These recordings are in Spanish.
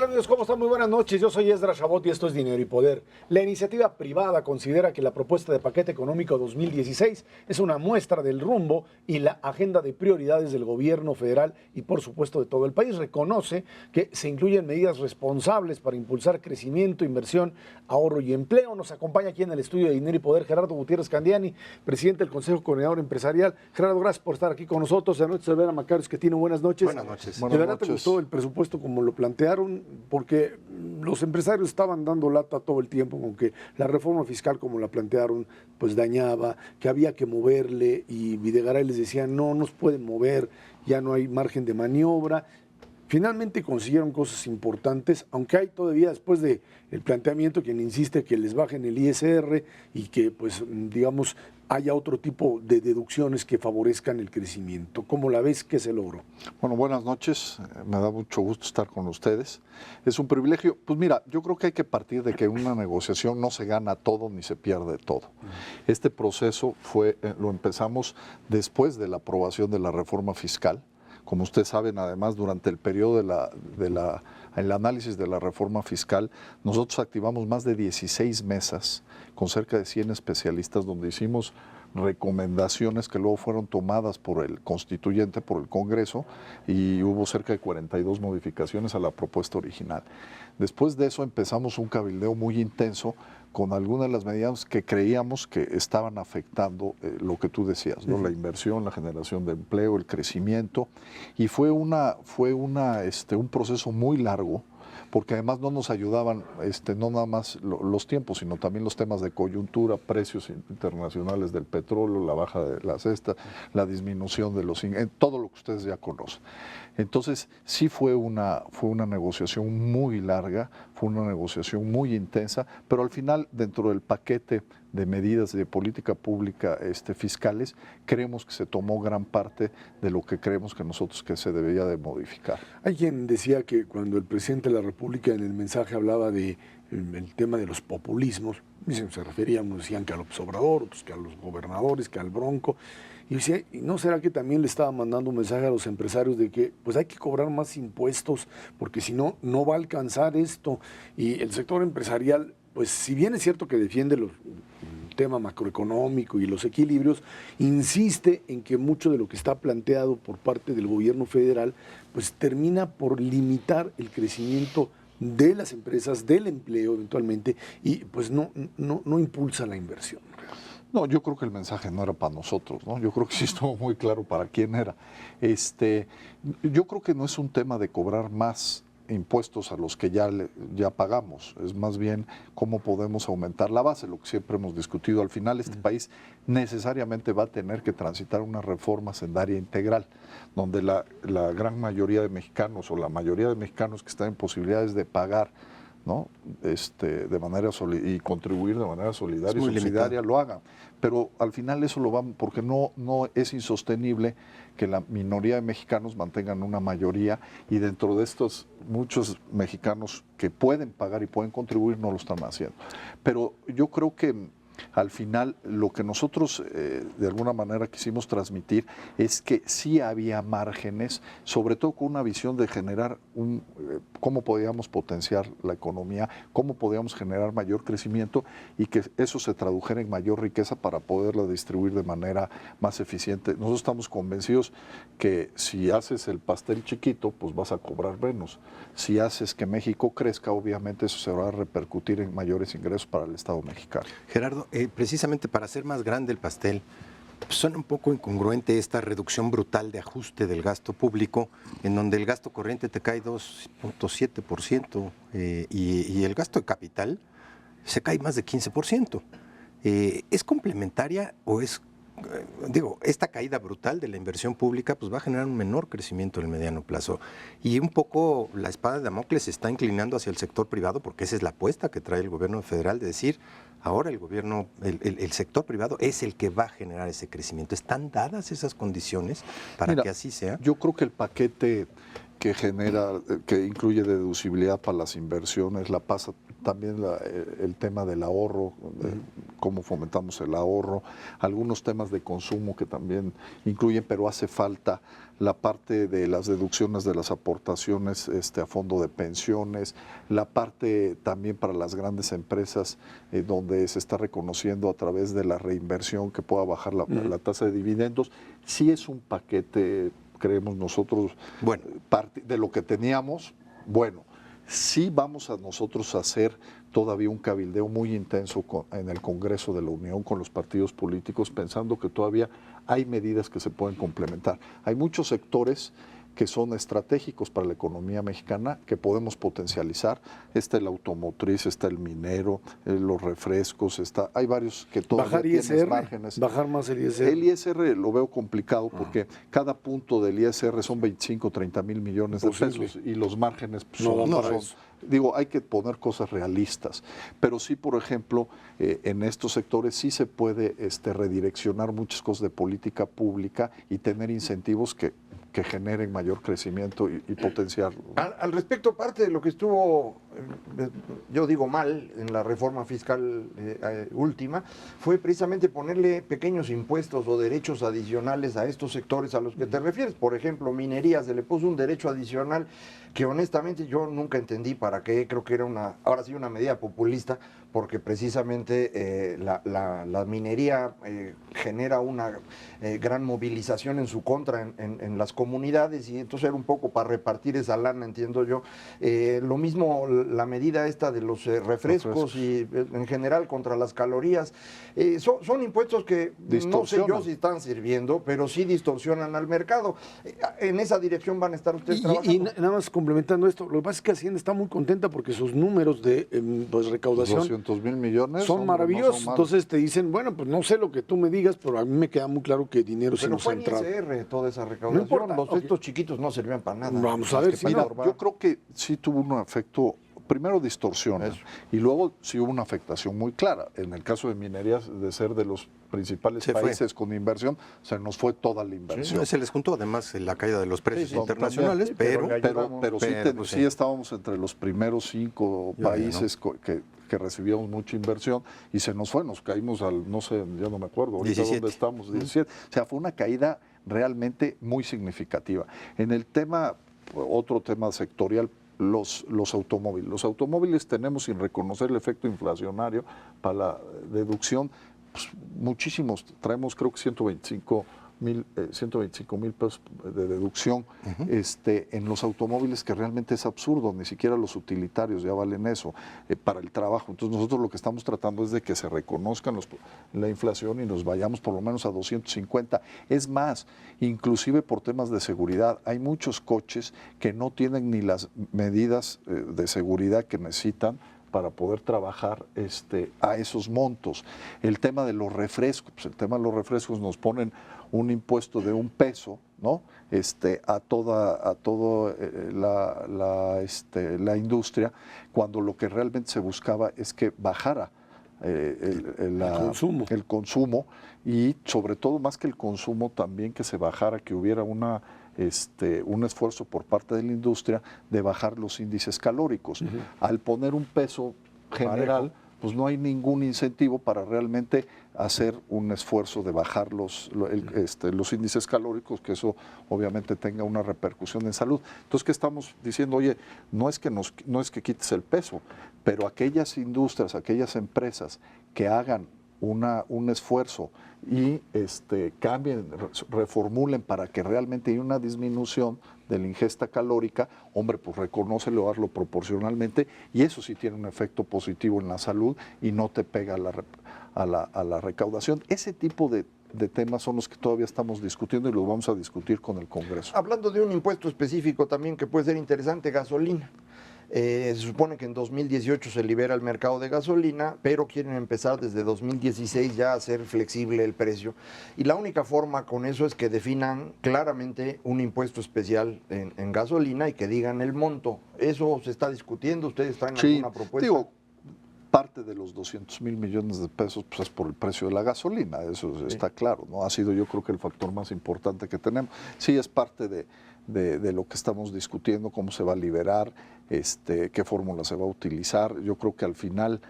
amigos? ¿Cómo están? Muy buenas noches. Yo soy Esdras Chabot y esto es Dinero y Poder. La iniciativa privada considera que la propuesta de paquete económico 2016 es una muestra del rumbo y la agenda de prioridades del gobierno federal y por supuesto de todo el país. Reconoce que se incluyen medidas responsables para impulsar crecimiento, inversión, ahorro y empleo. Nos acompaña aquí en el estudio de Dinero y Poder Gerardo Gutiérrez Candiani, presidente del Consejo Coordinador Empresarial. Gerardo, gracias por estar aquí con nosotros. De noche, Silvera Macarios, que tiene buenas noches. Buenas noches. ¿De verdad te gustó el presupuesto como lo plantearon? Porque los empresarios estaban dando lata todo el tiempo con que la reforma fiscal como la plantearon pues dañaba, que había que moverle, y Videgaray les decía no nos pueden mover, ya no hay margen de maniobra. Finalmente consiguieron cosas importantes, aunque hay todavía, después del planteamiento, quien insiste que les bajen el ISR y que, pues, digamos, haya otro tipo de deducciones que favorezcan el crecimiento. ¿Cómo la ves? ¿Qué se logró? Bueno, buenas noches. Me da mucho gusto estar con ustedes. Es un privilegio. Pues mira, yo creo que hay que partir de que una negociación no se gana todo ni se pierde todo. Este proceso lo empezamos después de la aprobación de la reforma fiscal. Como ustedes saben, además, durante el periodo el análisis de la reforma fiscal, nosotros activamos más de 16 mesas con cerca de 100 especialistas donde hicimos recomendaciones que luego fueron tomadas por el constituyente, por el Congreso, y hubo cerca de 42 modificaciones a la propuesta original. Después de eso empezamos un cabildeo muy intenso con algunas de las medidas que creíamos que estaban afectando lo que tú decías, ¿no? La inversión, la generación de empleo, el crecimiento, y fue un proceso muy largo, porque además no nos ayudaban no nada más los tiempos, sino también los temas de coyuntura, precios internacionales del petróleo, la baja de la cesta, la disminución de todo lo que ustedes ya conocen. Entonces, sí fue una negociación muy larga, fue una negociación muy intensa, pero al final, dentro del paquete de medidas de política pública fiscales, creemos que se tomó gran parte de lo que creemos que nosotros que se debería de modificar. Hay quien decía que cuando el presidente de la República en el mensaje hablaba de el tema de los populismos, se refería, unos decían que a López Obrador, otros que a los gobernadores, que al Bronco, y decía, ¿no será que también le estaba mandando un mensaje a los empresarios de que pues hay que cobrar más impuestos porque si no, no va a alcanzar esto? Y el sector empresarial, pues si bien es cierto que defiende el tema macroeconómico y los equilibrios, insiste en que mucho de lo que está planteado por parte del gobierno federal pues termina por limitar el crecimiento de las empresas, del empleo eventualmente, y pues no impulsa la inversión. No, yo creo que el mensaje no era para nosotros, ¿no? Yo creo que sí estuvo muy claro para quién era. Yo creo que no es un tema de cobrar más impuestos a los que ya pagamos, es más bien cómo podemos aumentar la base, lo que siempre hemos discutido. Al final este país necesariamente va a tener que transitar una reforma sendaria integral, donde la gran mayoría de mexicanos o la mayoría de mexicanos que están en posibilidades de pagar, ¿no? De manera y contribuir de manera solidaria y subsidiaria lo hagan. Pero al final eso lo vamos, porque no es insostenible que la minoría de mexicanos mantengan una mayoría, y dentro de estos muchos mexicanos que pueden pagar y pueden contribuir no lo están haciendo. Pero yo creo que al final lo que nosotros de alguna manera quisimos transmitir es que sí había márgenes, sobre todo con una visión de generar cómo podíamos potenciar la economía, cómo podíamos generar mayor crecimiento y que eso se tradujera en mayor riqueza para poderla distribuir de manera más eficiente. Nosotros estamos convencidos que si haces el pastel chiquito, pues vas a cobrar menos. Si haces que México crezca, obviamente eso se va a repercutir en mayores ingresos para el Estado mexicano. Gerardo, precisamente para hacer más grande el pastel, pues suena un poco incongruente esta reducción brutal de ajuste del gasto público, en donde el gasto corriente te cae 2.7% y el gasto de capital se cae más de 15%. ¿Es complementaria o es, esta caída brutal de la inversión pública pues va a generar un menor crecimiento en el mediano plazo? Y un poco la espada de Damocles se está inclinando hacia el sector privado, porque esa es la apuesta que trae el gobierno federal de decir, ahora el sector privado es el que va a generar ese crecimiento. ¿Están dadas esas condiciones para que así sea? Yo creo que el paquete que genera, que incluye deducibilidad para las inversiones, también el tema del ahorro, cómo fomentamos el ahorro, algunos temas de consumo que también incluyen, pero hace falta la parte de las deducciones de las aportaciones a fondo de pensiones, la parte también para las grandes empresas donde se está reconociendo a través de la reinversión que pueda bajar la tasa de dividendos. Sí es un paquete, creemos nosotros, bueno, parte de lo que teníamos, bueno. Sí vamos a nosotros a hacer todavía un cabildeo muy intenso en el Congreso de la Unión con los partidos políticos, pensando que todavía hay medidas que se pueden complementar. Hay muchos sectores que son estratégicos para la economía mexicana que podemos potencializar. Está el automotriz, está el minero, los refrescos, hay varios que todavía tienen márgenes. Bajar más el ISR. El ISR lo veo complicado porque cada punto del ISR son 25, 30 mil millones de pesos y los márgenes son, digo, hay que poner cosas realistas, pero sí, por ejemplo, en estos sectores sí se puede redireccionar muchas cosas de política pública y tener incentivos que generen mayor crecimiento y potenciarlo. Al respecto, parte de lo que estuvo, yo digo mal, en la reforma fiscal última, fue precisamente ponerle pequeños impuestos o derechos adicionales a estos sectores a los que te refieres. Por ejemplo, minería, se le puso un derecho adicional que honestamente yo nunca entendí para qué. Creo que era ahora sí una medida populista, porque precisamente la minería genera una gran movilización en su contra en las comunidades, y entonces era un poco para repartir esa lana, entiendo yo. Lo mismo la medida esta de los refrescos y en general contra las calorías. Son impuestos que no sé yo si están sirviendo, pero sí distorsionan al mercado. En esa dirección van a estar ustedes trabajando. Y nada más complementando esto, lo que pasa es que Hacienda está muy contenta porque sus números de recaudación 200,000 millones son maravillosos. No Entonces te dicen, bueno, pues no sé lo que tú me digas, pero a mí me queda muy claro que dinero sí nos ha entrado. Pero fue en ISR toda esa recaudación. No importa, Estos chiquitos no servían para nada. Vamos a ver si no. Yo creo que sí tuvo un efecto, primero distorsiona, y luego sí hubo una afectación muy clara. En el caso de minerías, de ser de los principales países con inversión, se nos fue toda la inversión. Se les juntó además la caída de los precios internacionales, pero sí estábamos entre los primeros 5 países que recibíamos mucha inversión y se nos fue, nos caímos al, no sé, ya no me acuerdo, ahorita 17. dónde estamos, 17. O sea, fue una caída realmente muy significativa. En el tema, otro tema sectorial, los automóviles. Los automóviles tenemos, sin reconocer el efecto inflacionario para la deducción, pues, muchísimos, traemos creo que 125,000 pesos de deducción en los automóviles, que realmente es absurdo, ni siquiera los utilitarios ya valen eso para el trabajo. Entonces nosotros lo que estamos tratando es de que se reconozcan la inflación y nos vayamos por lo menos a 250. Es más, inclusive por temas de seguridad, hay muchos coches que no tienen ni las medidas de seguridad que necesitan para poder trabajar a esos montos. El tema de los refrescos, pues el tema de los refrescos nos ponen un impuesto de $1, ¿no? A toda la industria, cuando lo que realmente se buscaba es que bajara el consumo y sobre todo, más que el consumo, también que se bajara, que hubiera un esfuerzo por parte de la industria de bajar los índices calóricos. Al poner un peso general, pues no hay ningún incentivo para realmente hacer un esfuerzo de bajar los índices calóricos, que eso obviamente tenga una repercusión en salud. Entonces, ¿qué estamos diciendo? Oye, no es que quites el peso, pero aquellas industrias, aquellas empresas que hagan un esfuerzo y cambien, reformulen para que realmente haya una disminución de la ingesta calórica, hombre, pues reconócelo, hazlo proporcionalmente, y eso sí tiene un efecto positivo en la salud y no te pega a la recaudación. Ese tipo de temas son los que todavía estamos discutiendo y los vamos a discutir con el Congreso. Hablando de un impuesto específico también que puede ser interesante, gasolina. Se supone que en 2018 se libera el mercado de gasolina, pero quieren empezar desde 2016 ya a hacer flexible el precio. Y la única forma con eso es que definan claramente un impuesto especial en gasolina y que digan el monto. ¿Eso se está discutiendo? ¿Ustedes traen alguna propuesta? Digo, parte de los 200,000 millones de pesos pues, es por el precio de la gasolina, eso está claro, ¿no? Ha sido, yo creo que el factor más importante que tenemos. Sí, es parte de lo que estamos discutiendo, cómo se va a liberar, qué fórmula se va a utilizar. Yo creo que al final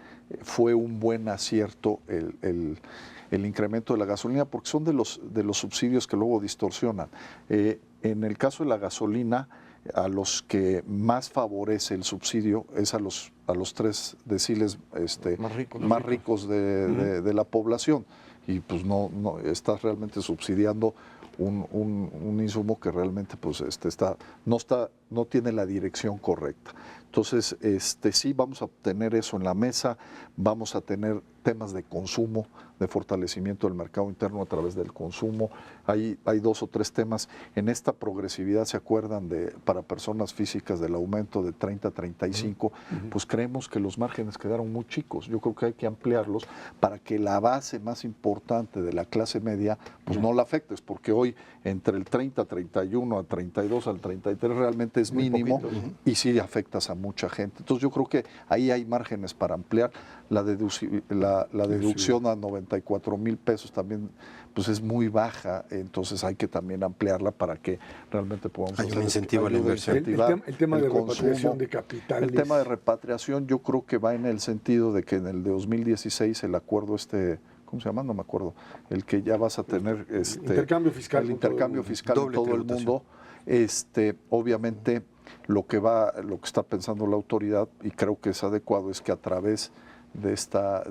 fue un buen acierto el incremento de la gasolina, porque son de los subsidios que luego distorsionan. En el caso de la gasolina, a los que más favorece el subsidio es a los 3 deciles más ricos de la población, y pues no estás realmente subsidiando un insumo que realmente pues no tiene la dirección correcta. Entonces, sí vamos a tener eso en la mesa, vamos a tener temas de consumo, de fortalecimiento del mercado interno a través del consumo. Hay 2 o 3 temas. En esta progresividad, ¿se acuerdan para personas físicas del aumento de 30 a 35? Pues creemos que los márgenes quedaron muy chicos. Yo creo que hay que ampliarlos para que la base más importante de la clase media pues no la afectes, porque hoy entre el 30, 31, a 32, al 33 realmente es mínimo y sí afectas a mucha gente. Entonces yo creo que ahí hay márgenes para ampliar. La deducción a 94,000 pesos también pues es muy baja, entonces hay que también ampliarla para que realmente podamos hacer un incentivo a la inversión. El tema de repatriación de capitales. El tema de repatriación yo creo que va en el sentido de que en el de 2016 el acuerdo ¿cómo se llama? No me acuerdo. El que ya vas a tener intercambio fiscal. El intercambio fiscal en todo el mundo. Obviamente lo que está pensando la autoridad, y creo que es adecuado, es que a través de esta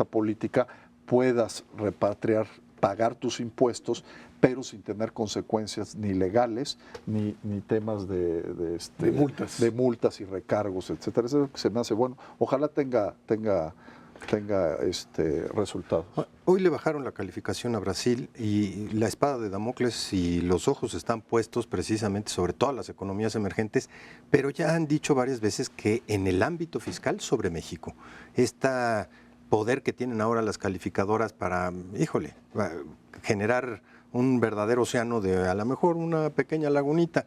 política puedas repatriar, pagar tus impuestos, pero sin tener consecuencias ni legales ni temas de multas y recargos, etcétera. Eso es lo que se me hace bueno. Ojalá tenga resultados. Hoy le bajaron la calificación a Brasil y la espada de Damocles y los ojos están puestos precisamente sobre todas las economías emergentes, pero ya han dicho varias veces que en el ámbito fiscal sobre México, este poder que tienen ahora las calificadoras para, generar un verdadero océano de a lo mejor una pequeña lagunita.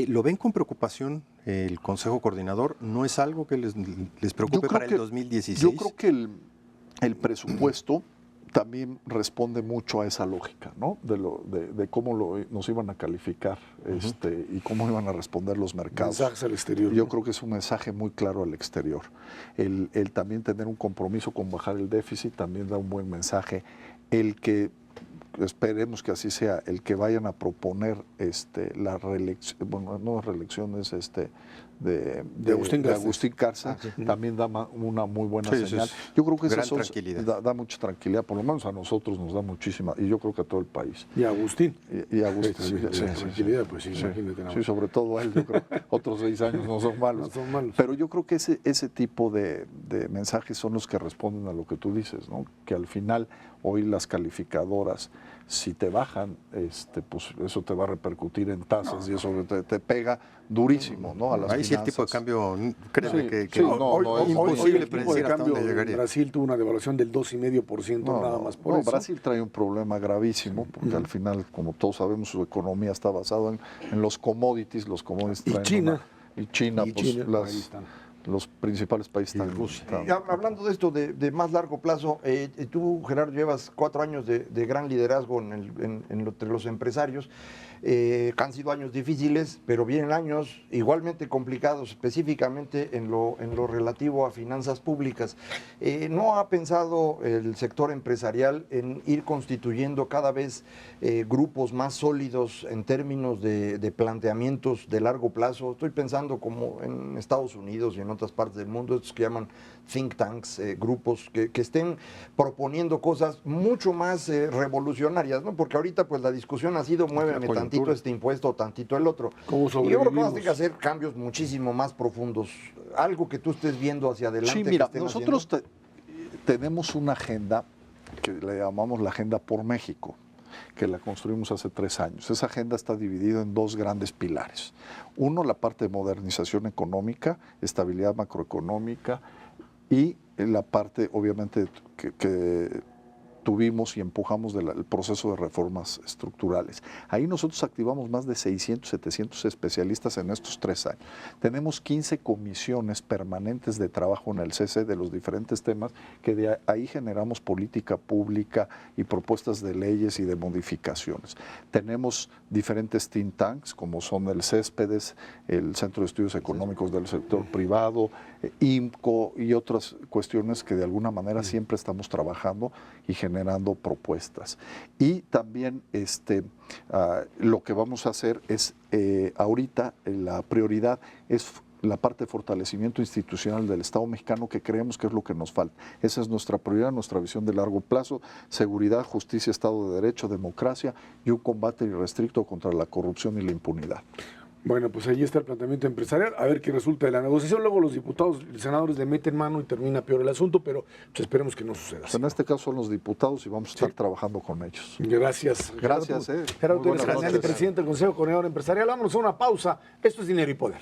¿Lo ven con preocupación el Consejo Coordinador? ¿No es algo que les preocupe para el 2016? Yo creo que el presupuesto también responde mucho a esa lógica, ¿no? De cómo nos iban a calificar y cómo iban a responder los mercados. Mensajes al exterior. Yo creo que es un mensaje muy claro al exterior. El también tener un compromiso con bajar el déficit también da un buen mensaje. El que esperemos que así sea, el que vayan a proponer la reelección, bueno, no reelecciones de Agustín Carza, también da una muy buena señal. Yo creo que eso da mucha tranquilidad, por lo menos a nosotros nos da muchísima, y yo creo que a todo el país. Y a Agustín. Y a Agustín. Tranquilidad, pues imagínate. Sí, sobre todo a él, yo creo. Otros 6 años no son malos. No son malos. Pero yo creo que ese tipo de mensajes son los que responden a lo que tú dices, ¿no? Que al final hoy las calificadoras, si te bajan, pues eso te va a repercutir en tasas y eso te pega durísimo, ¿no? A las ahí finanzas. sí el tipo de cambio, créeme que es imposible predecir hasta dónde llegaría. Brasil tuvo una devaluación del 2,5% nada más por eso. Brasil trae un problema gravísimo porque al final, como todos sabemos, su economía está basada en los commodities. Los commodities y China. Y China, pues los principales países están en Rusia. Hablando de esto de más largo plazo, tú, Gerardo, llevas 4 años de gran liderazgo entre los empresarios. Han sido años difíciles, pero vienen años igualmente complicados, específicamente en lo relativo a finanzas públicas. ¿No ha pensado el sector empresarial en ir constituyendo cada vez grupos más sólidos en términos de planteamientos de largo plazo? Estoy pensando como en Estados Unidos y en otras partes del mundo, estos que llaman think tanks, grupos que estén proponiendo cosas mucho más revolucionarias, ¿no? Porque ahorita pues la discusión ha sido muéveme tantito este impuesto o tantito el otro. Y yo creo que vamos a tener que hacer cambios muchísimo más profundos. Algo que tú estés viendo hacia adelante. Sí, mira, nosotros tenemos una agenda que le llamamos la Agenda por México, que la construimos hace 3 años. Esa agenda está dividida en 2 grandes pilares. Uno, la parte de modernización económica, estabilidad macroeconómica, y la parte, obviamente, que tuvimos y empujamos el proceso de reformas estructurales. Ahí nosotros activamos más de 600, 700 especialistas en estos 3 años. Tenemos 15 comisiones permanentes de trabajo en el CC de los diferentes temas, que de ahí generamos política pública y propuestas de leyes y de modificaciones. Tenemos diferentes think tanks, como son el Céspedes, el Centro de Estudios Económicos del Sector Privado, IMCO y otras cuestiones que de alguna manera siempre estamos trabajando y generando propuestas. Y también lo que vamos a hacer es, ahorita la prioridad es la parte de fortalecimiento institucional del Estado mexicano, que creemos que es lo que nos falta. Esa es nuestra prioridad, nuestra visión de largo plazo: seguridad, justicia, Estado de Derecho, democracia y un combate irrestricto contra la corrupción y la impunidad. Bueno, pues ahí está el planteamiento empresarial, a ver qué resulta de la negociación. Luego los diputados y senadores le meten mano y termina peor el asunto, pero pues esperemos que no suceda así. En este caso son los diputados y vamos a estar trabajando con ellos. Gracias. Gracias. Gerardo Muy buenas Pérez, noches. presidente del Consejo Coordinador Empresarial. Vámonos a una pausa. Esto es Dinero y Poder.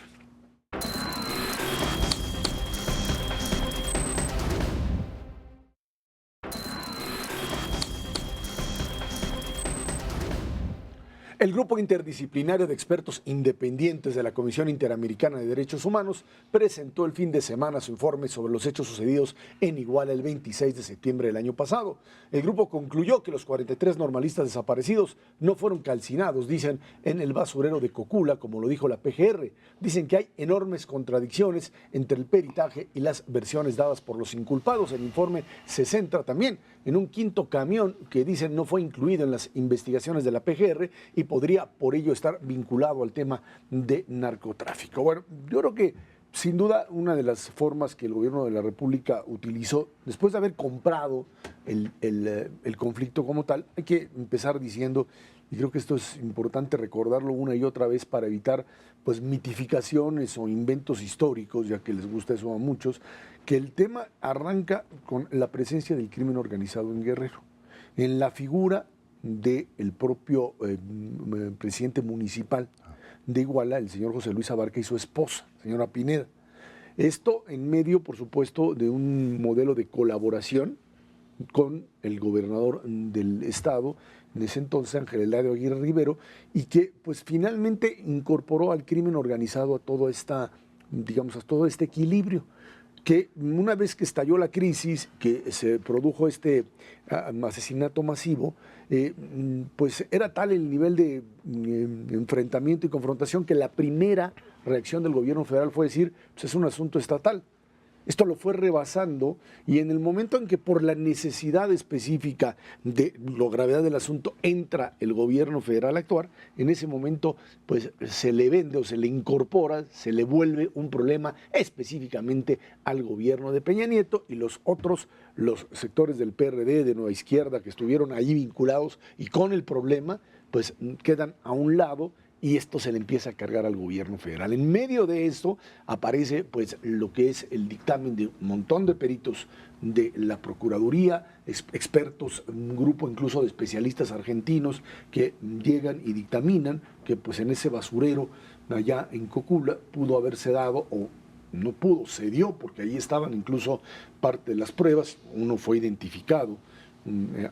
El Grupo Interdisciplinario de Expertos Independientes de la Comisión Interamericana de Derechos Humanos presentó el fin de semana su informe sobre los hechos sucedidos en Iguala el 26 de septiembre del año pasado. El grupo concluyó que los 43 normalistas desaparecidos no fueron calcinados, dicen, en el basurero de Cocula, como lo dijo la PGR. Dicen que hay enormes contradicciones entre el peritaje y las versiones dadas por los inculpados. El informe se centra también en un quinto camión que dicen no fue incluido en las investigaciones de la PGR y podría por ello estar vinculado al tema de narcotráfico. Bueno, yo creo que sin duda una de las formas que el gobierno de la República utilizó, después de haber comprado el conflicto como tal, hay que empezar diciendo, y creo que esto es importante recordarlo una y otra vez para evitar pues mitificaciones o inventos históricos, ya que les gusta eso a muchos, que el tema arranca con la presencia del crimen organizado en Guerrero, en la figura del propio presidente municipal de Iguala, el señor José Luis Abarca, y su esposa, señora Pineda. Esto en medio, por supuesto, de un modelo de colaboración con el gobernador del estado, en ese entonces Ángel Eladio Aguirre Rivero, y que pues finalmente incorporó al crimen organizado a todo este equilibrio, que una vez que estalló la crisis, que se produjo este asesinato masivo, pues era tal el nivel de enfrentamiento y confrontación que la primera reacción del gobierno federal fue decir, pues es un asunto estatal. Esto lo fue rebasando y en el momento en que por la necesidad específica de la gravedad del asunto entra el gobierno federal a actuar, en ese momento pues se le vende o se le incorpora, se le vuelve un problema específicamente al gobierno de Peña Nieto, y los sectores del PRD, de Nueva Izquierda, que estuvieron ahí vinculados y con el problema, pues quedan a un lado, y esto se le empieza a cargar al gobierno federal. En medio de esto aparece pues lo que es el dictamen de un montón de peritos de la Procuraduría, expertos, un grupo incluso de especialistas argentinos que llegan y dictaminan que pues en ese basurero allá en Cocula pudo haberse dado, o no pudo, se dio, porque ahí estaban incluso parte de las pruebas. Uno fue identificado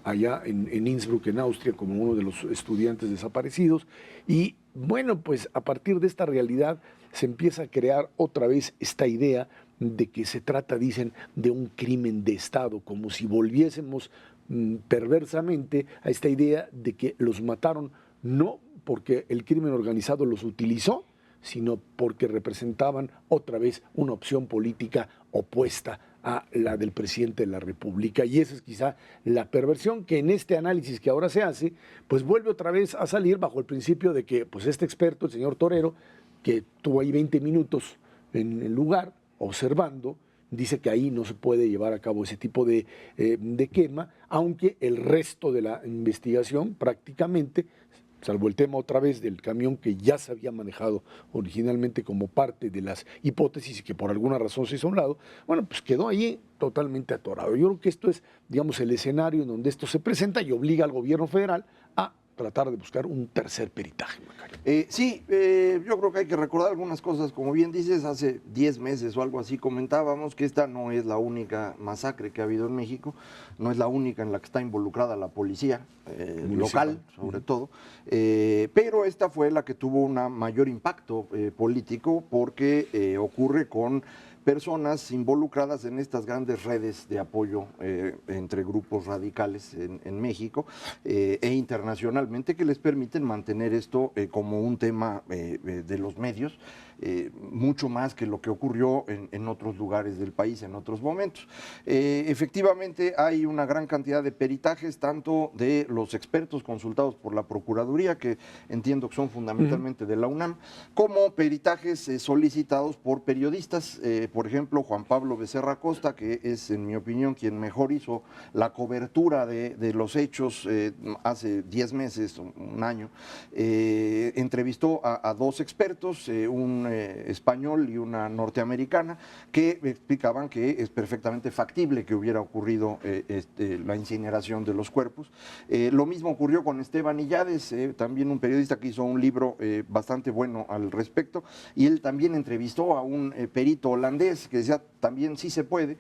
allá en Innsbruck, en Austria, como uno de los estudiantes desaparecidos. Y bueno, pues a partir de esta realidad se empieza a crear otra vez esta idea de que se trata, dicen, de un crimen de Estado, como si volviésemos perversamente a esta idea de que los mataron no porque el crimen organizado los utilizó, sino porque representaban otra vez una opción política opuesta a la del presidente de la República. Y esa es quizá la perversión que en este análisis que ahora se hace, pues vuelve otra vez a salir bajo el principio de que pues este experto, el señor Torero, que tuvo ahí 20 minutos en el lugar observando, dice que ahí no se puede llevar a cabo ese tipo de quema, aunque el resto de la investigación prácticamente, salvo el tema otra vez del camión que ya se había manejado originalmente como parte de las hipótesis y que por alguna razón se hizo a un lado, bueno, pues quedó ahí totalmente atorado. Yo creo que esto es, digamos, el escenario en donde esto se presenta y obliga al gobierno federal a tratar de buscar un tercer peritaje, Macario. Sí, yo creo que hay que recordar algunas cosas. Como bien dices, hace 10 meses o algo así comentábamos que esta no es la única masacre que ha habido en México, no es la única en la que está involucrada la policía local, sobre todo, pero esta fue la que tuvo un mayor impacto político porque ocurre con personas involucradas en estas grandes redes de apoyo entre grupos radicales en México e internacionalmente que les permiten mantener esto como un tema de los medios, mucho más que lo que ocurrió en otros lugares del país en otros momentos. Efectivamente hay una gran cantidad de peritajes, tanto de los expertos consultados por la Procuraduría, que entiendo que son fundamentalmente de la UNAM, como peritajes solicitados por periodistas. Por ejemplo, Juan Pablo Becerra Costa, que es, en mi opinión, quien mejor hizo la cobertura de los hechos hace 10 meses, un año, entrevistó a dos expertos, un español y una norteamericana, que explicaban que es perfectamente factible que hubiera ocurrido la incineración de los cuerpos. Lo mismo ocurrió con Esteban Illades, también un periodista que hizo un libro bastante bueno al respecto, y él también entrevistó a un perito holandés que decía también sí se puede.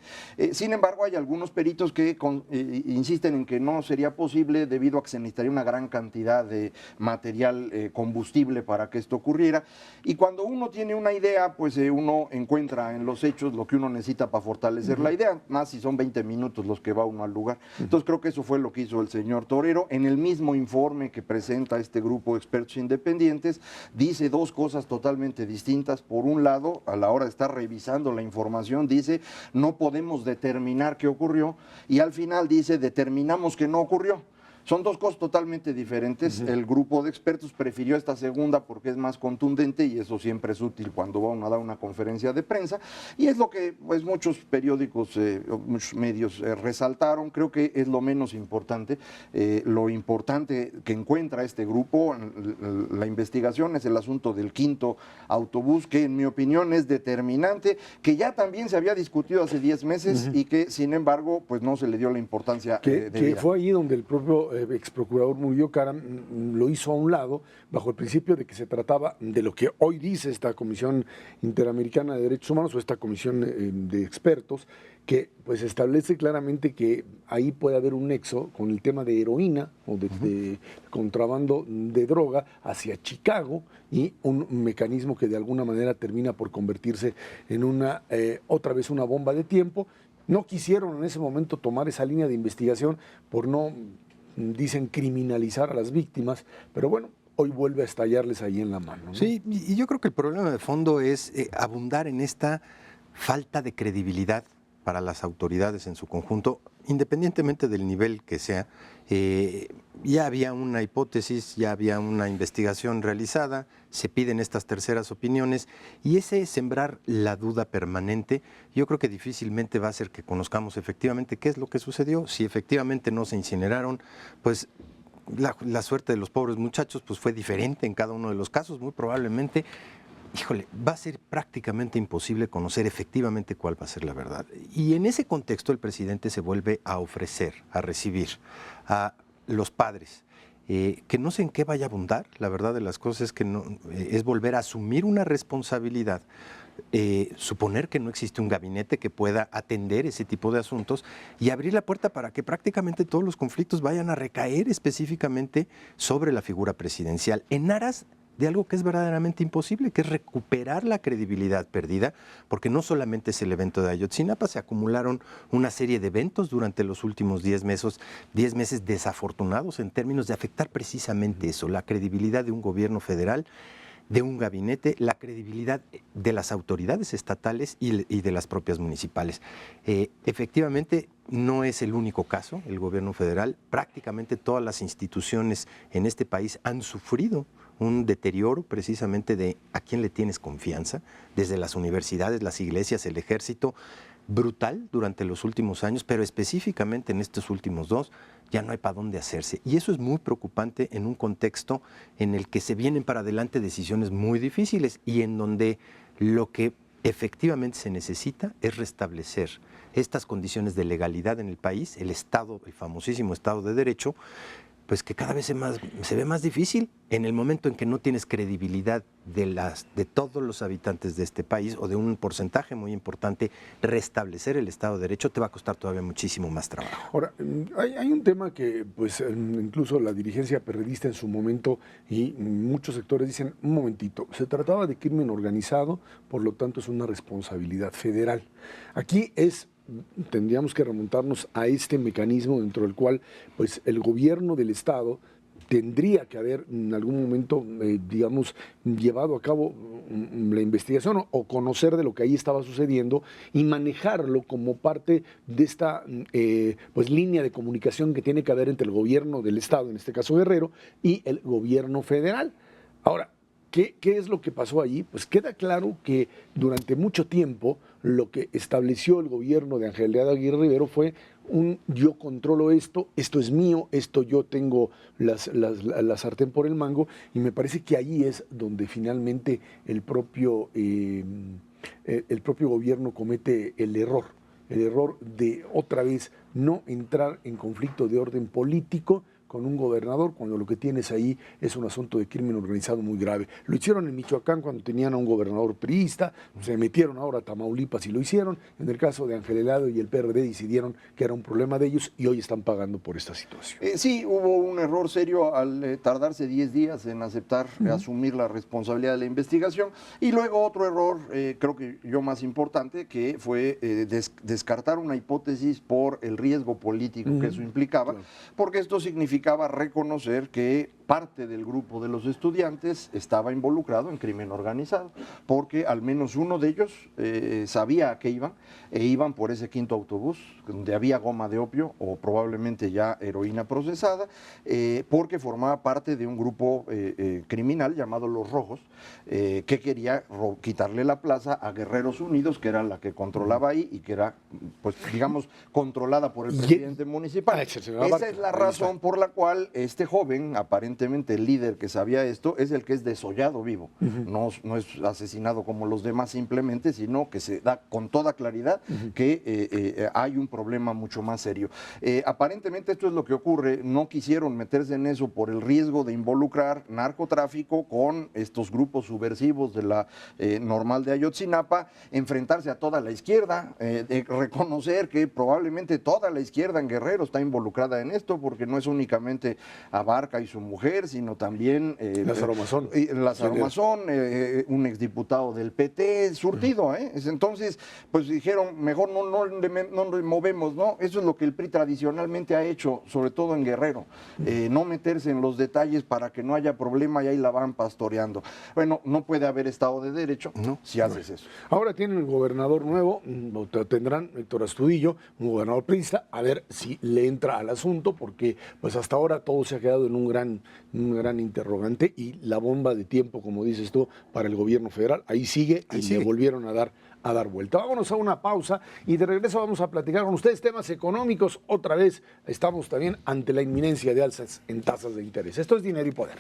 Sin embargo, hay algunos peritos que insisten en que no sería posible debido a que se necesitaría una gran cantidad de material combustible para que esto ocurriera. Y cuando uno tiene una idea, pues uno encuentra en los hechos lo que uno necesita para fortalecer la idea, más si son 20 minutos los que va uno al lugar. Entonces creo que eso fue lo que hizo el señor Torero. En el mismo informe que presenta este grupo de expertos independientes, dice dos cosas totalmente distintas. Por un lado, a la hora de estar revisando la información, dice no podemos determinar qué ocurrió, y al final dice determinamos que no ocurrió. Son dos cosas totalmente diferentes. El grupo de expertos prefirió esta segunda porque es más contundente, y eso siempre es útil cuando va uno a dar una conferencia de prensa, y es lo que pues muchos periódicos, muchos medios resaltaron. Creo que es lo menos importante. Lo importante que encuentra este grupo, la investigación, es el asunto del quinto autobús, que en mi opinión es determinante, que ya también se había discutido hace 10 meses y que sin embargo pues no se le dio la importancia que debida. fue ahí donde el propio ex procurador Murillo Caram lo hizo a un lado, bajo el principio de que se trataba de lo que hoy dice esta Comisión Interamericana de Derechos Humanos, o esta comisión de expertos, que pues establece claramente que ahí puede haber un nexo con el tema de heroína o de contrabando de droga hacia Chicago, y un mecanismo que de alguna manera termina por convertirse en una otra vez una bomba de tiempo. No quisieron en ese momento tomar esa línea de investigación por no, dicen, criminalizar a las víctimas, pero bueno, hoy vuelve a estallarles ahí en la mano, ¿no? Sí, y yo creo que el problema de fondo es abundar en esta falta de credibilidad para las autoridades en su conjunto, independientemente del nivel que sea. Ya había una hipótesis, ya había una investigación realizada, se piden estas terceras opiniones, y ese sembrar la duda permanente, yo creo que difícilmente va a hacer que conozcamos efectivamente qué es lo que sucedió. Si efectivamente no se incineraron, pues la suerte de los pobres muchachos pues fue diferente en cada uno de los casos, muy probablemente. Híjole, va a ser prácticamente imposible conocer efectivamente cuál va a ser la verdad. Y en ese contexto el presidente se vuelve a ofrecer, a recibir a los padres, que no sé en qué vaya a abundar. La verdad de las cosas es que no, es volver a asumir una responsabilidad, suponer que no existe un gabinete que pueda atender ese tipo de asuntos y abrir la puerta para que prácticamente todos los conflictos vayan a recaer específicamente sobre la figura presidencial, en aras de algo que es verdaderamente imposible, que es recuperar la credibilidad perdida, porque no solamente es el evento de Ayotzinapa, se acumularon una serie de eventos durante los últimos 10 meses desafortunados en términos de afectar precisamente eso, la credibilidad de un gobierno federal, de un gabinete, la credibilidad de las autoridades estatales y de las propias municipales. Efectivamente, no es el único caso, el gobierno federal, prácticamente todas las instituciones en este país han sufrido un deterioro precisamente de a quién le tienes confianza, desde las universidades, las iglesias, el ejército, brutal durante los últimos años, pero específicamente en estos últimos 2, ya no hay para dónde hacerse. Y eso es muy preocupante en un contexto en el que se vienen para adelante decisiones muy difíciles y en donde lo que efectivamente se necesita es restablecer estas condiciones de legalidad en el país, el Estado, el famosísimo Estado de Derecho, pues que cada vez se ve más difícil en el momento en que no tienes credibilidad de todos los habitantes de este país o de un porcentaje muy importante. Restablecer el Estado de Derecho te va a costar todavía muchísimo más trabajo. Ahora, hay un tema que pues incluso la dirigencia perredista en su momento y muchos sectores dicen, un momentito, se trataba de crimen organizado, por lo tanto es una responsabilidad federal. Aquí tendríamos que remontarnos a este mecanismo dentro del cual pues el gobierno del Estado tendría que haber en algún momento, digamos, llevado a cabo la investigación o conocer de lo que ahí estaba sucediendo y manejarlo como parte de esta pues línea de comunicación que tiene que haber entre el gobierno del Estado, en este caso Guerrero, y el gobierno federal. Ahora, ¿qué es lo que pasó allí? Pues queda claro que durante mucho tiempo lo que estableció el gobierno de Ángel Aguirre Rivero fue yo controlo esto es mío, esto yo tengo la sartén por el mango, y me parece que ahí es donde finalmente el propio gobierno comete el error de otra vez no entrar en conflicto de orden político con un gobernador, cuando lo que tienes ahí es un asunto de crimen organizado muy grave. Lo hicieron en Michoacán cuando tenían a un gobernador priista, se metieron ahora a Tamaulipas y lo hicieron. En el caso de Ángel Helado y el PRD decidieron que era un problema de ellos y hoy están pagando por esta situación. Sí, hubo un error serio al tardarse 10 días en aceptar, asumir la responsabilidad de la investigación, y luego otro error, creo que yo más importante, que fue descartar una hipótesis por el riesgo político que eso implicaba, porque esto significaba reconocer que parte del grupo de los estudiantes estaba involucrado en crimen organizado, porque al menos uno de ellos sabía a qué iban, e iban por ese quinto autobús, donde había goma de opio o probablemente ya heroína procesada, porque formaba parte de un grupo criminal llamado Los Rojos, que quería quitarle la plaza a Guerreros Unidos, que era la que controlaba ahí y que era, pues digamos, controlada por el presidente municipal. Esa es la razón por la cual este joven, aparentemente el líder que sabía esto, es el que es desollado vivo. No es asesinado como los demás simplemente, sino que se da con toda claridad que hay un problema mucho más serio. Aparentemente esto es lo que ocurre. No quisieron meterse en eso por el riesgo de involucrar narcotráfico con estos grupos subversivos de la normal de Ayotzinapa, enfrentarse a toda la izquierda, reconocer que probablemente toda la izquierda en Guerrero está involucrada en esto, porque no es únicamente Abarca y su mujer, sino también Lázaro Mazón, un exdiputado del PT, surtido. Entonces, pues dijeron, mejor no le movemos, ¿no? Eso es lo que el PRI tradicionalmente ha hecho, sobre todo en Guerrero, no meterse en los detalles para que no haya problema, y ahí la van pastoreando. Bueno, no puede haber Estado de Derecho si haces eso. Ahora tienen el gobernador nuevo, tendrán Héctor Astudillo, un gobernador priista, a ver si le entra al asunto, porque pues hasta ahora todo se ha quedado en un gran interrogante, y la bomba de tiempo, como dices tú, para el gobierno federal, ahí sigue, le volvieron a dar vuelta. Vámonos a una pausa y de regreso vamos a platicar con ustedes temas económicos. Otra vez estamos también ante la inminencia de alzas en tasas de interés. Esto es Dinero y Poder.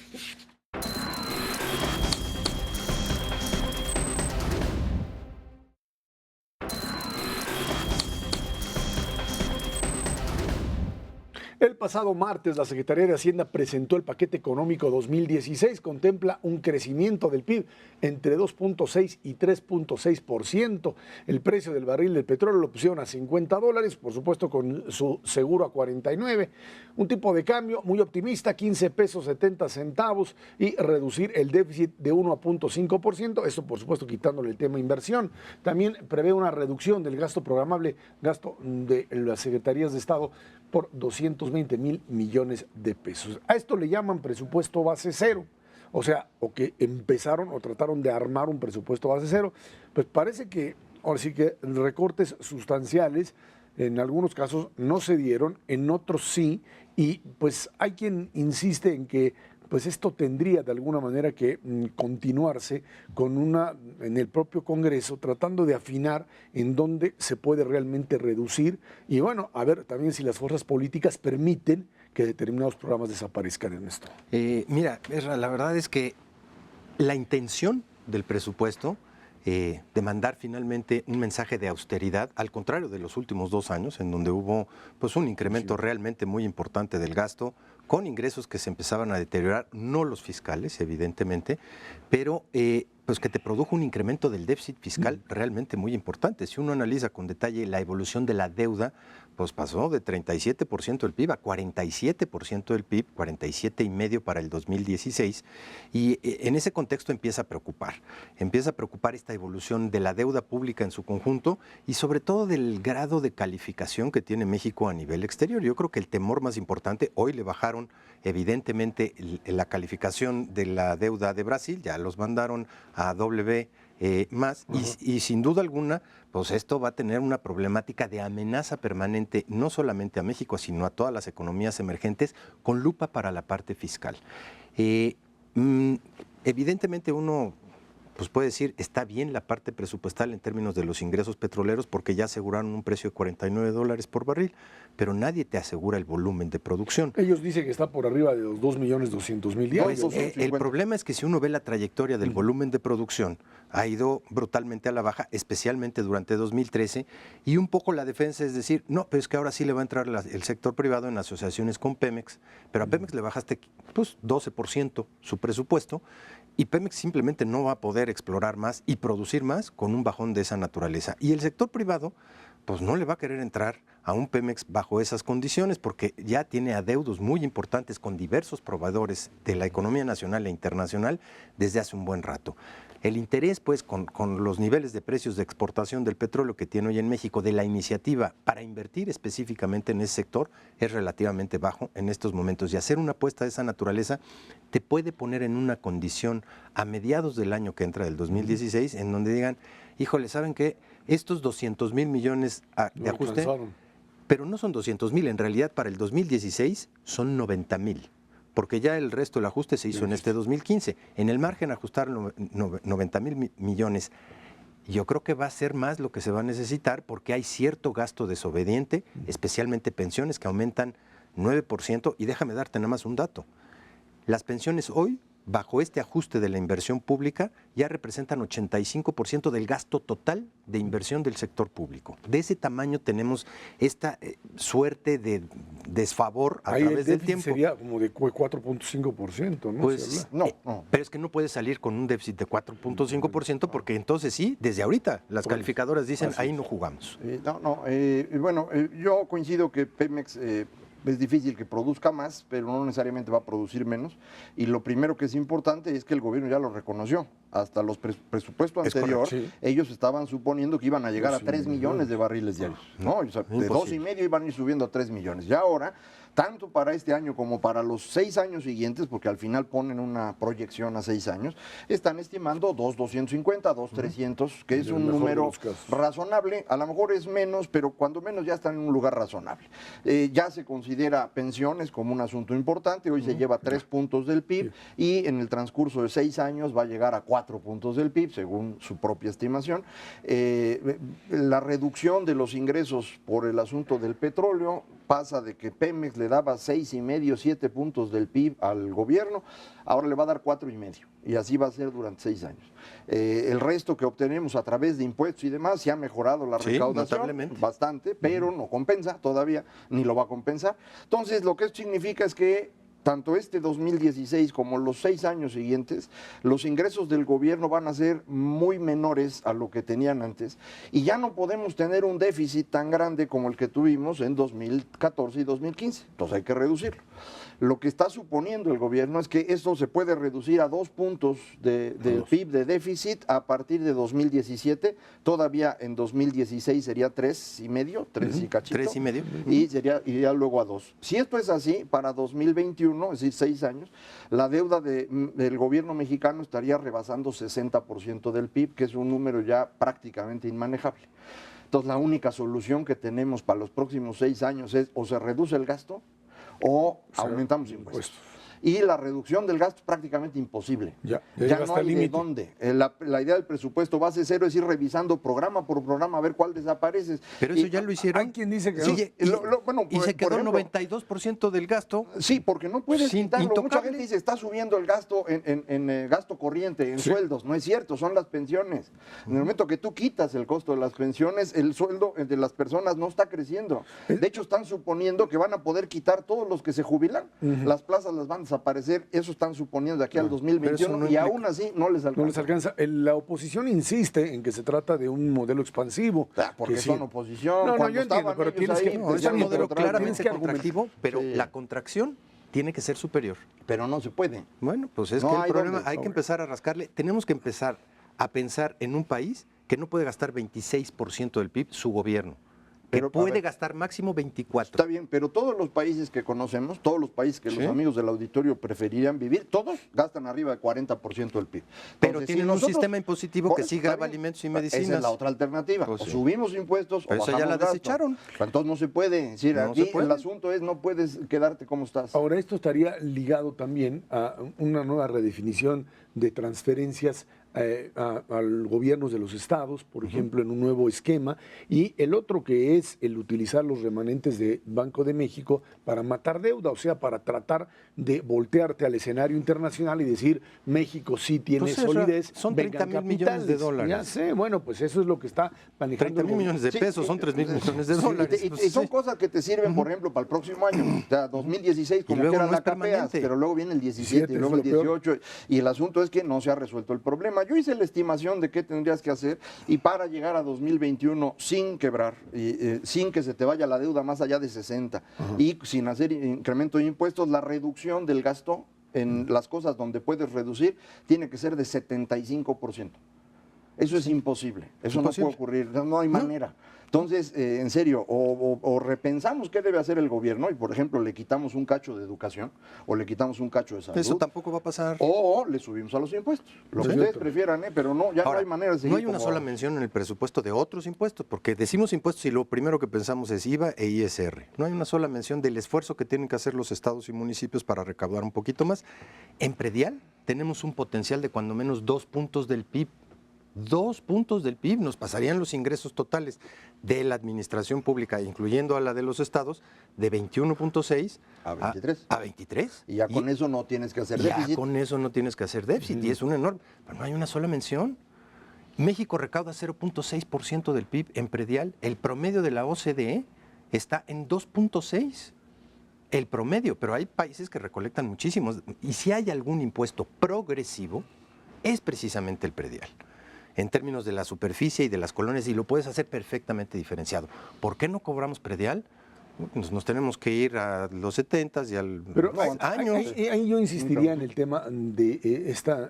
El pasado martes, la Secretaría de Hacienda presentó el paquete económico 2016. Contempla un crecimiento del PIB entre 2.6 y 3.6%. El precio del barril del petróleo lo pusieron a $50, por supuesto con su seguro a 49. Un tipo de cambio muy optimista, 15 pesos 70 centavos, y reducir el déficit de 1 a 0.5%. Esto, por supuesto, quitándole el tema inversión. También prevé una reducción del gasto programable, gasto de las secretarías de Estado, por 220,000 millones de pesos. A esto le llaman presupuesto base cero. O sea, o que empezaron o trataron de armar un presupuesto base cero. Pues parece que, ahora sí que recortes sustanciales, en algunos casos no se dieron, en otros sí, y pues hay quien insiste en que pues esto tendría de alguna manera que continuarse en el propio Congreso, tratando de afinar en dónde se puede realmente reducir, y bueno, a ver también si las fuerzas políticas permiten que determinados programas desaparezcan en esto. Mira, la verdad es que la intención del presupuesto de mandar finalmente un mensaje de austeridad, al contrario de los últimos 2 años, en donde hubo pues un incremento realmente muy importante del gasto, con ingresos que se empezaban a deteriorar, no los fiscales, evidentemente, pero pues que te produjo un incremento del déficit fiscal realmente muy importante. Si uno analiza con detalle la evolución de la deuda, pues pasó de 37% del PIB a 47% del PIB, 47,5% para el 2016, y en ese contexto empieza a preocupar esta evolución de la deuda pública en su conjunto y sobre todo del grado de calificación que tiene México a nivel exterior. Yo creo que el temor más importante, hoy le bajaron evidentemente la calificación de la deuda de Brasil, ya los mandaron a W más, y sin duda alguna, pues esto va a tener una problemática de amenaza permanente, no solamente a México, sino a todas las economías emergentes, con lupa para la parte fiscal. Evidentemente uno pues puede decir, está bien la parte presupuestal en términos de los ingresos petroleros porque ya aseguraron un precio de $49 por barril, pero nadie te asegura el volumen de producción. Ellos dicen que está por arriba de los 2.200.000 diarios. Pues, el problema es que si uno ve la trayectoria del volumen de producción, ha ido brutalmente a la baja, especialmente durante 2013, y un poco la defensa es decir, no, pero es que ahora sí le va a entrar el sector privado en asociaciones con Pemex, pero a Pemex le bajaste pues 12% su presupuesto, y Pemex simplemente no va a poder explorar más y producir más con un bajón de esa naturaleza. Y el sector privado pues no le va a querer entrar a un Pemex bajo esas condiciones porque ya tiene adeudos muy importantes con diversos proveedores de la economía nacional e internacional desde hace un buen rato. El interés, pues, con los niveles de precios de exportación del petróleo que tiene hoy en México, de la iniciativa para invertir específicamente en ese sector, es relativamente bajo en estos momentos. Y hacer una apuesta de esa naturaleza te puede poner en una condición a mediados del año que entra, del 2016, en donde digan, híjole, ¿saben qué? Estos 200,000 millones de ajuste, pero no son 200,000, en realidad para el 2016 son 90,000. Porque ya el resto del ajuste se hizo en este 2015. En el margen ajustaron 90,000 millones. Yo creo que va a ser más lo que se va a necesitar porque hay cierto gasto desobediente, especialmente pensiones que aumentan 9%. Y déjame darte nada más un dato. Las pensiones hoy, bajo este ajuste de la inversión pública, ya representan 85% del gasto total de inversión del sector público. De ese tamaño tenemos esta suerte de desfavor a través del tiempo. Sería como de 4.5%, ¿no? Pues, no. Pero es que no puedes salir con un déficit de 4.5% porque entonces sí, desde ahorita las calificadoras dicen, ahí no jugamos. Bueno, yo coincido que Pemex... es difícil que produzca más, pero no necesariamente va a producir menos. Y lo primero que es importante es que el gobierno ya lo reconoció. Hasta los presupuestos anterior, ellos estaban suponiendo que iban a llegar a 3 millones de barriles diarios. ¿No? O sea, de 2,5 iban a ir subiendo a 3 millones. Ya ahora, tanto para este año como para los 6 años siguientes, porque al final ponen una proyección a 6 años, están estimando 2,250, 2,300, que es un número razonable. A lo mejor es menos, pero cuando menos ya están en un lugar razonable. Ya se considera pensiones como un asunto importante. Hoy se lleva 3 puntos del PIB y en el transcurso de 6 años va a llegar a 4 puntos del PIB, según su propia estimación. La reducción de los ingresos por el asunto del petróleo pasa de que Pemex le daba 6,5, 7 puntos del PIB al gobierno, ahora le va a dar 4,5 y así va a ser durante 6 años. El resto que obtenemos a través de impuestos y demás, se ha mejorado la recaudación bastante, pero no compensa todavía, ni lo va a compensar. Entonces, lo que esto significa es que tanto este 2016 como los 6 años siguientes, los ingresos del gobierno van a ser muy menores a lo que tenían antes y ya no podemos tener un déficit tan grande como el que tuvimos en 2014 y 2015. Entonces hay que reducirlo. Lo que está suponiendo el gobierno es que esto se puede reducir a 2 puntos del PIB de déficit a partir de 2017. Todavía en 2016 sería 3,5, 3 y cachito. 3,5. Y iría luego a 2. Si esto es así, para 2021, es decir, 6 años, la deuda del gobierno mexicano estaría rebasando 60% del PIB, que es un número ya prácticamente inmanejable. Entonces, la única solución que tenemos para los próximos 6 años es o se reduce el gasto o aumentamos impuestos. y la reducción del gasto es prácticamente imposible. Ya no llegaste al hay de límite. dónde. La idea del presupuesto base cero es ir revisando programa por programa a ver cuál desaparece. Pero eso ya lo hicieron. Hay quien dice que Sí, no. y se quedó el 92% del gasto. Sí, porque no puedes Sin- quitarlo. Mucha intocable. gente dice, está subiendo el gasto en gasto corriente, en sueldos. No es cierto, son las pensiones. En el momento que tú quitas el costo de las pensiones, el sueldo de las personas no está creciendo. De hecho, están suponiendo que van a poder quitar todos los que se jubilan. Las plazas las van a desaparecer. Eso están suponiendo de aquí al 2021 no y implica- aún así no les alcanza. No les alcanza. La oposición insiste en que se trata de un modelo expansivo. Porque que sí. son oposición. No, Cuando yo entiendo, estaban pero ellos tienes ahí, que- No, es decían un lo modelo contrario. claramente que argumentar. contractivo, pero Sí. la contracción tiene que ser superior. Pero no se puede. Bueno, pues es No que el hay problema, dónde. hay que empezar a rascarle. Tenemos que empezar a pensar en un país que no puede gastar 26% del PIB, su gobierno. Que Pero, a puede ver. gastar máximo 24%. Está bien, pero todos los países que conocemos, todos los países que Sí. los amigos del auditorio preferirían vivir, todos gastan arriba del 40% del PIB. Pero Entonces, tienen si un nosotros- sistema impositivo Por que eso sí está graba bien. alimentos y Esa medicinas. es la otra alternativa. Pues o sí. subimos impuestos Pero o esa ya bajamos la gasto. desecharon. Entonces no se puede. Es decir, No aquí se puede. el asunto es no puedes quedarte como estás. Ahora, esto estaría ligado también a una nueva redefinición de transferencias a los gobiernos de los estados, por ejemplo, en un nuevo esquema, y el otro que es el utilizar los remanentes de Banco de México para matar deuda, o sea, para tratar de voltearte al escenario internacional y decir, México sí tiene Pues eso, solidez, son vengan 30,000 millones de capitales. dólares. Ya sé, bueno, pues eso es lo que está manejando 30,000 el gobierno. millones de Sí, pesos, sí, son 3,000 millones de Sí, dólares. y Pues son sí. cosas que te sirven, por ejemplo, para el próximo año. O sea, 2016, como luego que era no la es capeas, permanente. pero luego viene el 17 y luego el eso es lo peor. 18. Y el asunto es que no se ha resuelto el problema. Yo hice la estimación de qué tendrías que hacer y para llegar a 2021 sin quebrar, sin que se te vaya la deuda más allá de 60 y sin hacer incremento de impuestos, la reducción del gasto en las cosas donde puedes reducir tiene que ser de 75%. Eso es imposible, eso no puede ocurrir, no hay manera. Entonces, en serio, o repensamos qué debe hacer el gobierno y, por ejemplo, le quitamos un cacho de educación o le quitamos un cacho de salud. Eso tampoco va a pasar. O le subimos a los impuestos. Lo que ustedes prefieran, pero no, ya Ahora, no hay manera de seguir. no hay una como- sola mención en el presupuesto de otros impuestos, porque decimos impuestos y lo primero que pensamos es IVA e ISR. No hay una sola mención del esfuerzo que tienen que hacer los estados y municipios para recaudar un poquito más. En predial tenemos un potencial de cuando menos 2 puntos del PIB. 2 puntos del PIB nos pasarían los ingresos totales de la administración pública, incluyendo a la de los estados, de 21.6 A 23. a 23. Y ya con eso no tienes que hacer Ya déficit. con eso no tienes que hacer déficit y es un enorme. Pero no hay una sola mención. México recauda 0.6% del PIB en predial. El promedio de la OCDE está en 2.6%. El promedio, pero hay países que recolectan muchísimos. Y si hay algún impuesto progresivo, es precisamente el predial. En términos de la superficie y de las colonias, y lo puedes hacer perfectamente diferenciado. ¿Por qué no cobramos predial? Nos tenemos que ir a los 70s y al Pero años. ahí yo insistiría en el tema de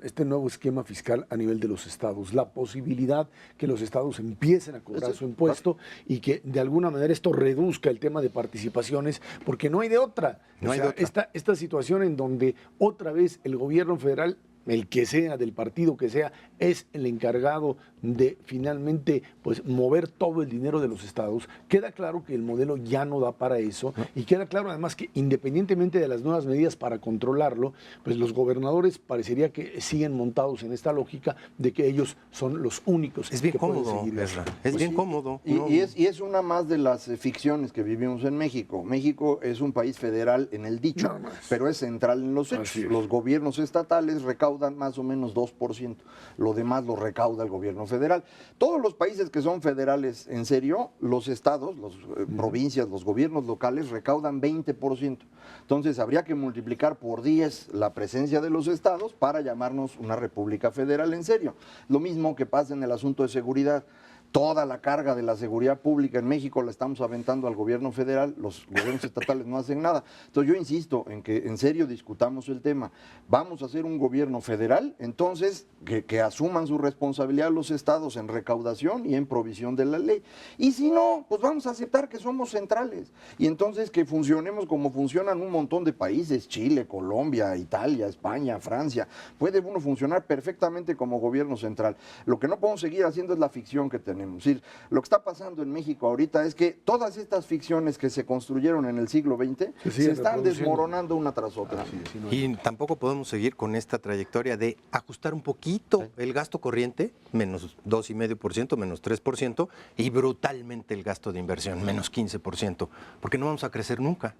este nuevo esquema fiscal a nivel de los estados, la posibilidad que los estados empiecen a cobrar su impuesto y que de alguna manera esto reduzca el tema de participaciones, porque no hay de otra. No hay de otra. Esta situación en donde otra vez el gobierno federal, el que sea, del partido que sea, es el encargado de finalmente pues mover todo el dinero de los estados. Queda claro que el modelo ya no da para eso y queda claro además que independientemente de las nuevas medidas para controlarlo, pues los gobernadores parecería que siguen montados en esta lógica de que ellos son los únicos Es bien que pueden cómodo, seguir Ezra. eso. Es Pues bien sí, cómodo. Y, ¿no? y es una más de las ficciones que vivimos en México. México es un país federal en el dicho, Nada más. pero es central en los hechos. Así es. Los gobiernos estatales recaudan más o menos 2%. Lo demás lo recauda el gobierno federal. Todos los países que son federales, en serio, los estados, las provincias, los gobiernos locales recaudan 20%. Entonces habría que multiplicar por 10 la presencia de los estados para llamarnos una república federal en serio. Lo mismo que pasa en el asunto de seguridad. Toda la carga de la seguridad pública en México la estamos aventando al gobierno federal, los gobiernos estatales no hacen nada. Entonces yo insisto en que en serio discutamos el tema. Vamos a hacer un gobierno federal, entonces que asuman su responsabilidad los estados en recaudación y en provisión de la ley. Y si no, pues vamos a aceptar que somos centrales y entonces que funcionemos como funcionan un montón de países, Chile, Colombia, Italia, España, Francia. Puede uno funcionar perfectamente como gobierno central. Lo que no podemos seguir haciendo es la ficción que tenemos. tenemos. Es decir, lo que está pasando en México ahorita es que todas estas ficciones que se construyeron en el siglo XX se están desmoronando una tras otra. Y tampoco podemos seguir con esta trayectoria de ajustar un poquito el gasto corriente, menos 2,5%, menos 3%, y brutalmente el gasto de inversión, menos 15%, porque no vamos a crecer nunca.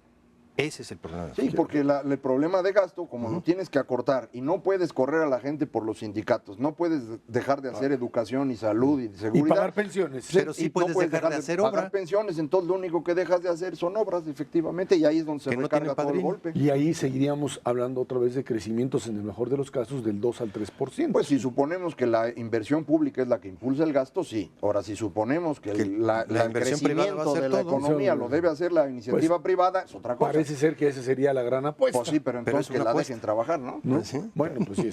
Ese es el problema. Sí, porque el problema de gasto, como lo tienes que acortar y no puedes correr a la gente por los sindicatos, no puedes dejar de hacer educación y salud y seguridad. Y pagar pensiones. Pero sí puedes dejar de hacer obra. Pagar pensiones, entonces lo único que dejas de hacer son obras, efectivamente, y ahí es donde se recarga todo el golpe. Y ahí seguiríamos hablando otra vez de crecimientos, en el mejor de los casos, del 2 al 3%. Pues si suponemos que la inversión pública es la que impulsa el gasto, sí. Ahora, si suponemos que el crecimiento de la economía lo debe hacer la iniciativa privada, es otra cosa. Parece ser que esa sería la gran apuesta. Pues sí, pero entonces que la dejen trabajar, ¿no? ¿No? ¿Sí? Bueno, pues sí,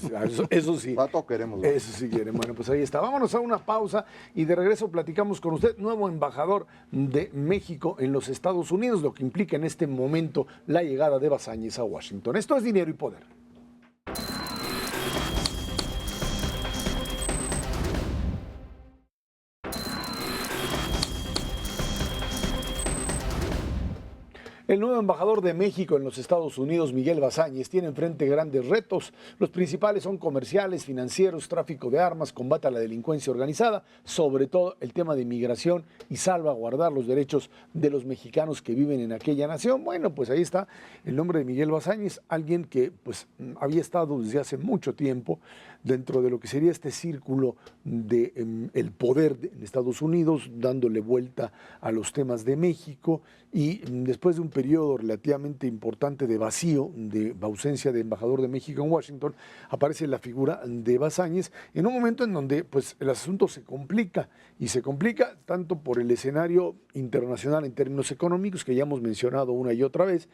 eso sí. Todo queremos. ¿No? Eso sí quieren. Bueno, pues ahí está. Vámonos a una pausa y de regreso platicamos con usted, nuevo embajador de México en los Estados Unidos, lo que implica en este momento la llegada de Eva Sáñez a Washington. Esto es Dinero y Poder. El nuevo embajador de México en los Estados Unidos, Miguel Bazáñez, tiene enfrente grandes retos. Los principales son comerciales, financieros, tráfico de armas, combate a la delincuencia organizada, sobre todo el tema de inmigración y salvaguardar los derechos de los mexicanos que viven en aquella nación. Bueno, pues ahí está el nombre de Miguel Bazáñez, alguien que pues había estado desde hace mucho tiempo dentro de lo que sería este círculo de el poder en Estados Unidos, dándole vuelta a los temas de México, y después de un periodo relativamente importante de vacío, de ausencia de embajador de México en Washington, aparece la figura de Bazáñez en un momento en donde pues el asunto se complica, y se complica tanto por el escenario internacional en términos económicos, que ya hemos mencionado una y otra vez,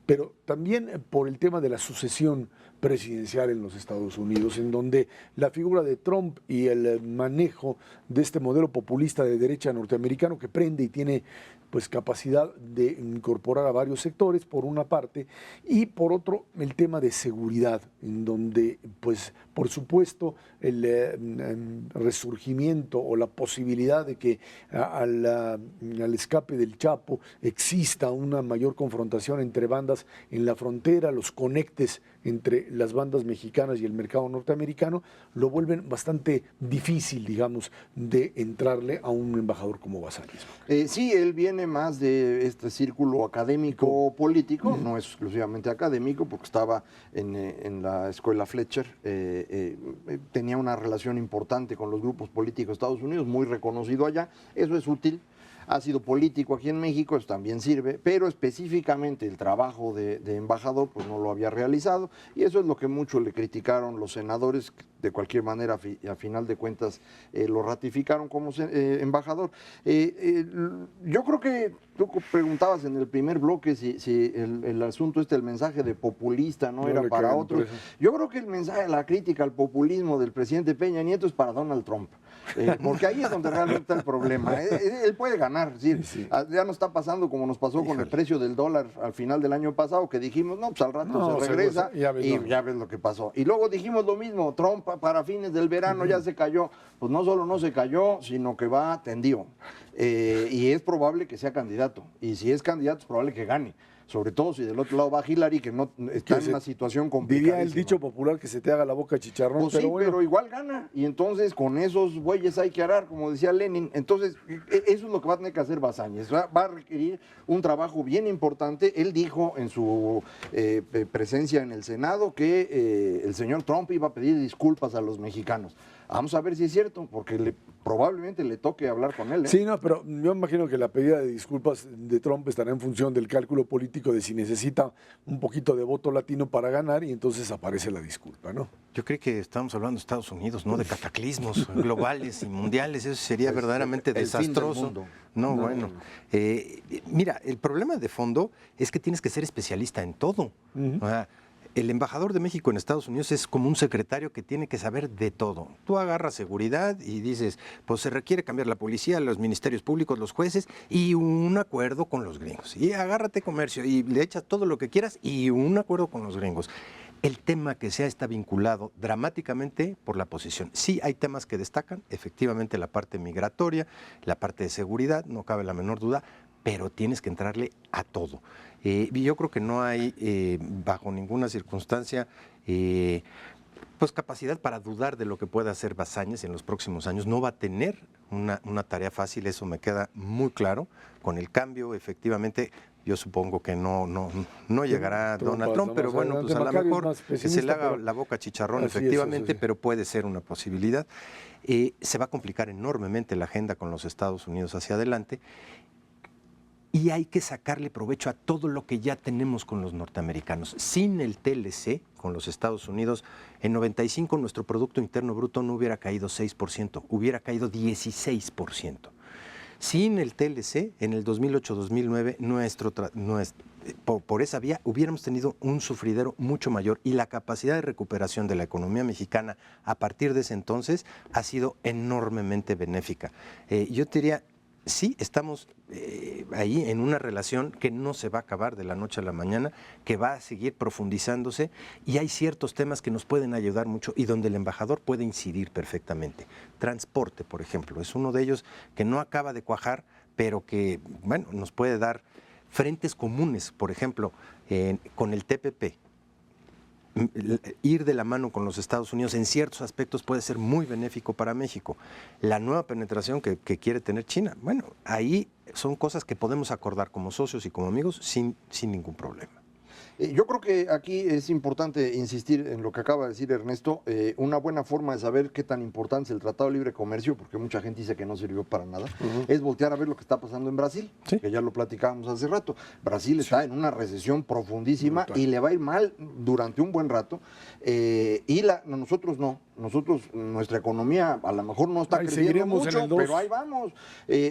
pero también por el tema de la sucesión presidencial en los Estados Unidos, en donde la figura de Trump y el manejo de este modelo populista de derecha norteamericano que prende y tiene pues capacidad de incorporar a varios sectores, por una parte, y por otro el tema de seguridad, en donde pues por supuesto el resurgimiento o la posibilidad de que al escape del Chapo exista una mayor confrontación entre bandas en la frontera, los conectes entre las bandas mexicanas y el mercado norteamericano, lo vuelven bastante difícil, digamos, de entrarle a un embajador como Bazáñez. Sí, él viene más de este círculo académico político, no es exclusivamente académico, porque estaba en la escuela Fletcher, tenía una relación importante con los grupos políticos de Estados Unidos, muy reconocido allá, eso es útil. Ha sido político aquí en México, eso también sirve, pero específicamente el trabajo de embajador pues no lo había realizado, y eso es lo que mucho le criticaron los senadores. De cualquier manera, a final de cuentas, lo ratificaron como embajador. Yo creo que tú preguntabas en el primer bloque si el asunto el mensaje de populista no era para otros. Yo creo que el mensaje, la crítica al populismo del presidente Peña Nieto es para Donald Trump, porque ahí es donde realmente está el problema. Él puede ganar, ya no está pasando como nos pasó con el precio del dólar al final del año pasado, que dijimos, no, pues al rato se regresa, y ya ves lo que pasó. Y luego dijimos lo mismo, Trump para fines del verano ya se cayó. Pues no solo no se cayó, sino que va tendido. Y es probable que sea candidato. Y si es candidato, es probable que gane. Sobre todo si del otro lado va Hillary, que no está en una situación complicada. Diría el dicho popular que se te haga la boca chicharrón. Pues pero sí, bueno, pero igual gana. Y entonces con esos bueyes hay que arar, como decía Lenin. Entonces, eso es lo que va a tener que hacer Bazáñez. Va a requerir un trabajo bien importante. Él dijo en su presencia en el Senado que el señor Trump iba a pedir disculpas a los mexicanos. Vamos a ver si es cierto, porque probablemente le toque hablar con él. Sí, no, pero yo imagino que la pedida de disculpas de Trump estará en función del cálculo político de si necesita un poquito de voto latino para ganar, y entonces aparece la disculpa, ¿no? Yo creo que estamos hablando de Estados Unidos, ¿no? De cataclismos globales y mundiales. Eso sería verdaderamente desastroso. No, bueno. Mira, el problema de fondo es que tienes que ser especialista en todo. O sea, el embajador de México en Estados Unidos es como un secretario que tiene que saber de todo. Tú agarras seguridad y dices, pues se requiere cambiar la policía, los ministerios públicos, los jueces y un acuerdo con los gringos. Y agárrate comercio y le echas todo lo que quieras y un acuerdo con los gringos. el tema que sea está vinculado dramáticamente por la posición. Sí hay temas que destacan, efectivamente la parte migratoria, la parte de seguridad, no cabe la menor duda, pero tienes que entrarle a todo. Y yo creo que no hay, bajo ninguna circunstancia, pues capacidad para dudar de lo que pueda hacer Basáñez en los próximos años. No va a tener una tarea fácil, eso me queda muy claro. Con el cambio, efectivamente, yo supongo que no llegará Donald Trump, pero bueno, pues a lo mejor que se le haga la boca chicharrón, efectivamente, pero puede ser una posibilidad. Se va a complicar enormemente la agenda con los Estados Unidos hacia adelante. Y hay que sacarle provecho a todo lo que ya tenemos con los norteamericanos. Sin el TLC, con los Estados Unidos, en 95 nuestro Producto Interno Bruto no hubiera caído 6%, hubiera caído 16%. Sin el TLC, en el 2008-2009, por esa vía hubiéramos tenido un sufridero mucho mayor y la capacidad de recuperación de la economía mexicana a partir de ese entonces ha sido enormemente benéfica. Yo te diría, sí, estamos ahí en una relación que no se va a acabar de la noche a la mañana, que va a seguir profundizándose y hay ciertos temas que nos pueden ayudar mucho y donde el embajador puede incidir perfectamente. Transporte, por ejemplo, es uno de ellos que no acaba de cuajar, pero que, bueno, nos puede dar frentes comunes, por ejemplo, con el TPP. Ir de la mano con los Estados Unidos en ciertos aspectos puede ser muy benéfico para México. La nueva penetración que quiere tener China, bueno, ahí son cosas que podemos acordar como socios y como amigos sin ningún problema. Yo creo que aquí es importante insistir en lo que acaba de decir Ernesto. Una buena forma de saber qué tan importante es el Tratado de Libre Comercio, porque mucha gente dice que no sirvió para nada, es voltear a ver lo que está pasando en Brasil, que ya lo platicábamos hace rato. Brasil está en una recesión profundísima y le va a ir mal durante un buen rato. Y nosotros no. Nosotros, nuestra economía a lo mejor no está creciendo mucho, pero ahí vamos.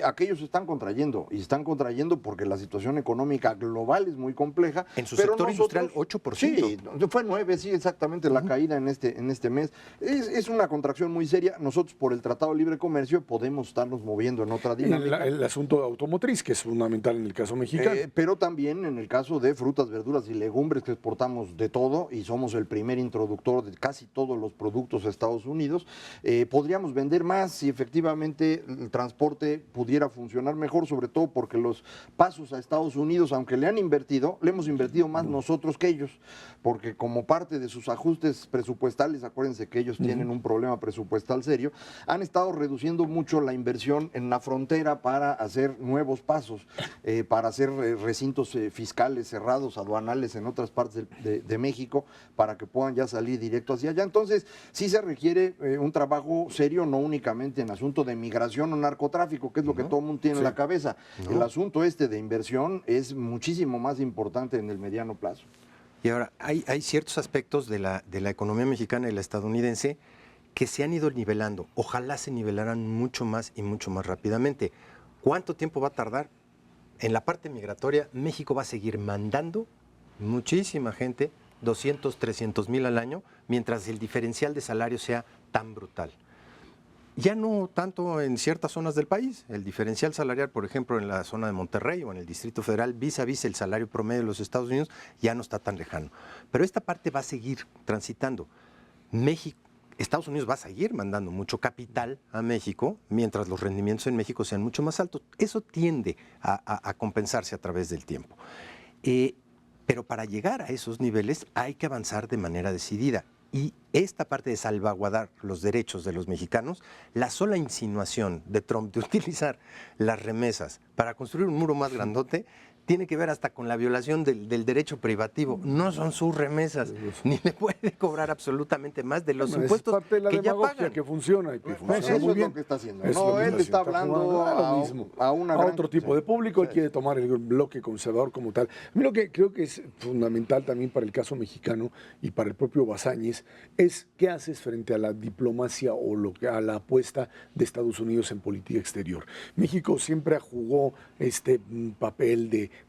Aquellos están contrayendo, y están contrayendo porque la situación económica global es muy compleja. En su sector industrial, 8%. Sí, fue 9%, sí, exactamente, la caída en este mes. Es una contracción muy seria. Nosotros, por el Tratado de Libre Comercio, podemos estarnos moviendo en otra dinámica. El asunto automotriz, que es fundamental en el caso mexicano. Pero también en el caso de frutas, verduras y legumbres, que exportamos de todo y somos el primer introductor de casi todos los productos a Estados Unidos, podríamos vender más si efectivamente el transporte pudiera funcionar mejor, sobre todo porque los pasos a Estados Unidos, aunque le hemos invertido más nosotros que ellos, porque como parte de sus ajustes presupuestales, acuérdense que ellos tienen un problema presupuestal serio, han estado reduciendo mucho la inversión en la frontera para hacer nuevos pasos, para hacer recintos fiscales cerrados, aduanales en otras partes de México, para que puedan ya salir directo hacia allá. Entonces, sí se requiere un trabajo serio, no únicamente en asunto de migración o narcotráfico, que es lo que todo el mundo tiene en la cabeza. El asunto de inversión es muchísimo más importante en el mediano plazo. Y ahora, hay ciertos aspectos de la economía mexicana y la estadounidense que se han ido nivelando. Ojalá se nivelaran mucho más y mucho más rápidamente. ¿Cuánto tiempo va a tardar? En la parte migratoria, México va a seguir mandando muchísima gente, 200, 300 mil al año, mientras el diferencial de salario sea tan brutal. Ya no tanto en ciertas zonas del país. El diferencial salarial, por ejemplo, en la zona de Monterrey o en el Distrito Federal, vis a vis el salario promedio de los Estados Unidos, ya no está tan lejano. Pero esta parte va a seguir transitando. Estados Unidos va a seguir mandando mucho capital a México, mientras los rendimientos en México sean mucho más altos. Eso tiende a compensarse a través del tiempo. Pero para llegar a esos niveles hay que avanzar de manera decidida. Y esta parte de salvaguardar los derechos de los mexicanos, la sola insinuación de Trump de utilizar las remesas para construir un muro más grandote, tiene que ver hasta con la violación del derecho privativo. No son sus remesas, ni le puede cobrar absolutamente más de los impuestos es parte de la que ya pagan. Que funciona y que funciona eso muy bien. Es lo que está haciendo. No, él está hablando a otro tipo de público. Él quiere tomar el bloque conservador como tal. A mí lo que creo que es fundamental también para el caso mexicano y para el propio Basáñez es qué haces frente a la diplomacia o a la apuesta de Estados Unidos en política exterior. México siempre jugó este papel de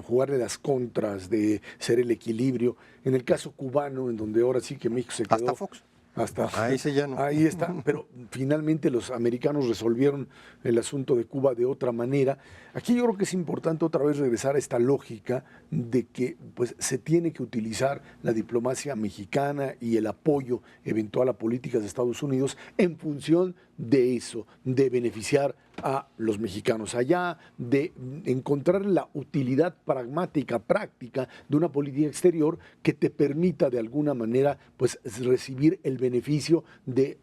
jugarle las contras, de ser el equilibrio. En el caso cubano, en donde ahora sí que México se quedó... Hasta Fox. Hasta Ahí sí ya no. Ahí está, pero finalmente los americanos resolvieron el asunto de Cuba de otra manera. Aquí yo creo que es importante otra vez regresar a esta lógica de que pues se tiene que utilizar la diplomacia mexicana y el apoyo eventual a políticas de Estados Unidos en función de eso, de beneficiar a los mexicanos allá, de encontrar la utilidad pragmática, práctica de una política exterior que te permita de alguna manera pues recibir el beneficio de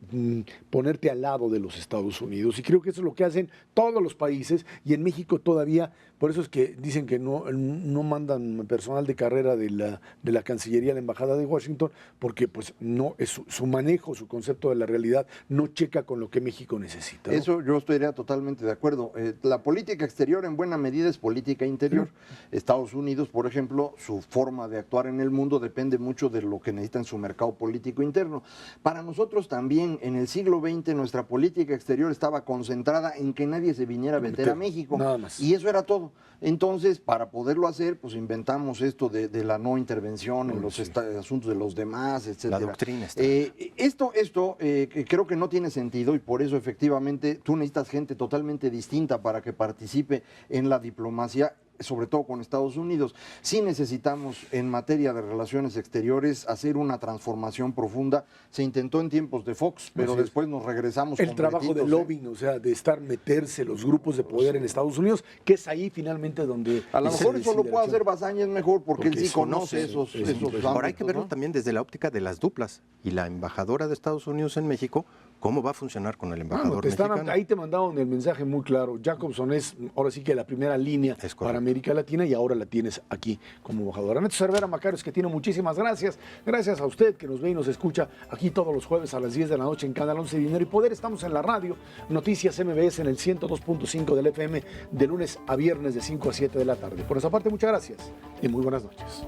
ponerte al lado de los Estados Unidos. Y creo que eso es lo que hacen todos los países, y en México todavía, por eso es que dicen que no mandan personal de carrera de la Cancillería a la Embajada de Washington, porque pues no es su manejo, su concepto de la realidad no checa con lo que México necesita, ¿no? Eso yo estaría totalmente de acuerdo. La política exterior en buena medida es política interior. Estados Unidos, por ejemplo, su forma de actuar en el mundo depende mucho de lo que necesita en su mercado político interno. Para nosotros también, en el siglo XX, nuestra política exterior estaba concentrada en que nadie se viniera a meter a México. Nada más. Y eso era todo. Entonces, para poderlo hacer, pues inventamos esto de la no intervención en los asuntos de los demás, etcétera. La doctrina está. Esto creo que no tiene sentido, y por eso efectivamente tú necesitas gente totalmente distinta para que participe en la diplomacia, sobre todo con Estados Unidos. Sí necesitamos, en materia de relaciones exteriores, hacer una transformación profunda. Se intentó en tiempos de Fox, pero después nos regresamos el trabajo de lobbying, o sea, de meterse los grupos de poder en Estados Unidos, que es ahí finalmente donde a lo se mejor eso lo decide puede la hacer acción. Bazañez mejor, porque él sí eso conoce conoce, esos Ahora hay que ámbitos, verlo ¿no? también desde la óptica de las duplas. Y la embajadora de Estados Unidos en México, ¿cómo va a funcionar con el embajador mexicano? Ahí te mandaron el mensaje muy claro. Jacobson es ahora sí que la primera línea para América Latina, y ahora la tienes aquí como embajadora. Neto Cervera Macarios, que tiene muchísimas gracias. Gracias a usted que nos ve y nos escucha aquí todos los jueves a las 10 de la noche en Canal 11 Dinero y Poder. Estamos en la radio, Noticias MBS en el 102.5 del FM, de lunes a viernes de 5 a 7 de la tarde. Por esa parte, muchas gracias y muy buenas noches.